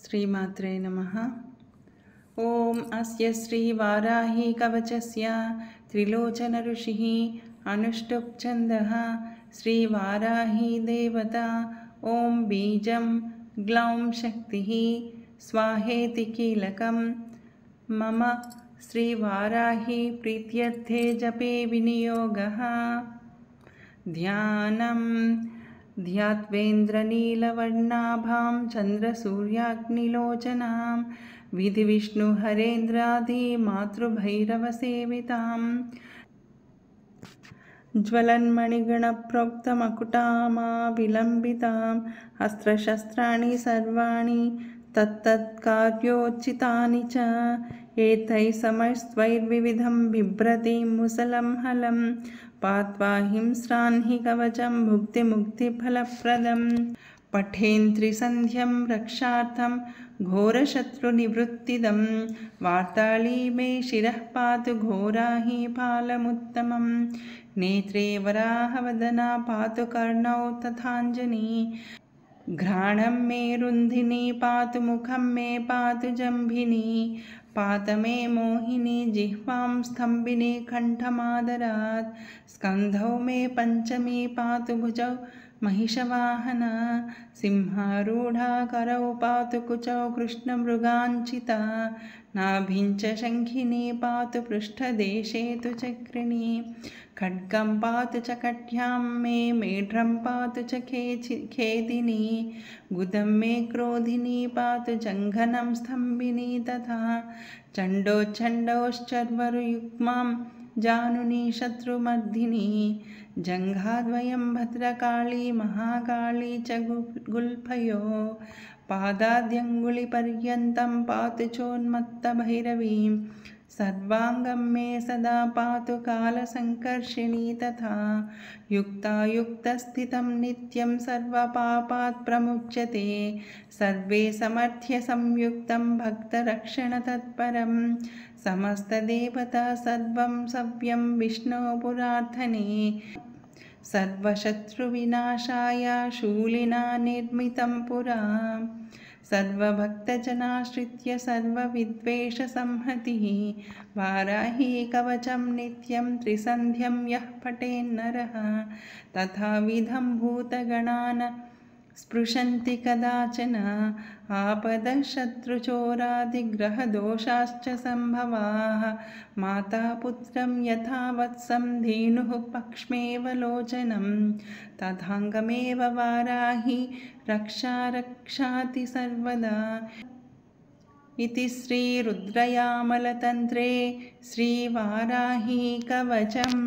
श्रीमात्रे नमः। ओम अस्य श्रीवाराही कवचस्य त्रिलोचन ऋषिः अनुष्टुप् छन्दः श्रीवाराही देवता। ओम बीजं ग्लौं शक्तिः स्वाहेति कीलकं मम श्रीवाराही प्रीत्यर्थे जपे विनियोगः। ध्यानं ध्यात्वेन्द्रनीलवर्णाभां चन्द्रसूर्याग्निलोचनां विधिविष्णुहरेन्द्रादिमातृभैरवसेवितां ज्वलन्मणिगणप्रोक्तमकुटामाविलम्बितां अस्त्रशस्त्राणि सर्वाणि तत्तत्कार्योचितानि च एतैः समस्त्वैर्विविधं बिभ्रतीं मुसलं हलं पात्वा हिंस्रान् हि कवचं भुक्तिमुक्तिफलप्रदं पठेन्त्रिसन्ध्यं रक्षार्थं घोरशत्रुनिवृत्तिदं वार्ताली मे शिरः पातु घोरा हि फालमुत्तमं नेत्रे वराहवदना पातु कर्णौ तथाञ्जनी घ्राणं मे रुन्धिनी पातु मुखं मे पातु जम्भिनी पात मे मोहिनी जिह्वां स्तम्भिनी कण्ठमादरात् स्कन्धौ मे पञ्चमी पातु भुजौ महिषवाहना सिंहारूढा करौ पातु कुचौ कृष्णमृगाञ्चिता नाभिञ्च शङ्खिनी पातु पृष्ठदेशे तु चक्रिणी खड्गं पातु च कट्यां मे मेढ्रं पातु च खेदिनी गुदं मे क्रोधिनी पातु जङ्घनं स्तम्भिनी तथा चण्डोच्छण्डौश्चर्वरुयुग्मां जानुनी शत्रुमर्दिनी जङ्घाद्वयं भद्रकाली महाकाली च गुल्फयो पादाद्यङ्गुलिपर्यन्तं पातु चोन्मत्तभैरवीं सर्वाङ्गं मे सदा पातु कालसङ्कर्षिणी तथा युक्तायुक्तस्थितं नित्यं सर्वपापात् प्रमुच्यते सर्वे समर्थ्य संयुक्तं भक्तरक्षणतत्परं समस्तदेवता सर्वं सव्यं विष्णुपुरार्थने सर्वशत्रुविनाशाय शूलिना निर्मितं पुरा सर्वभक्तजनाश्रित्य सर्वविद्वेषसंहतिः वाराही कवचं नित्यं त्रिसन्ध्यं यः पठेन्नरः तथाविधं भूतगणान् स्पृशन्ति कदाचन आपदः शत्रुचोरादिग्रहदोषाश्च सम्भवाः माता पुत्रं यथा वत्सं धेनुः पक्ष्मेव लोचनं तथाङ्गमेव वाराही रक्षाति सर्वदा। इति श्रीरुद्रयामलतन्त्रे श्रीवाराही कवचम्।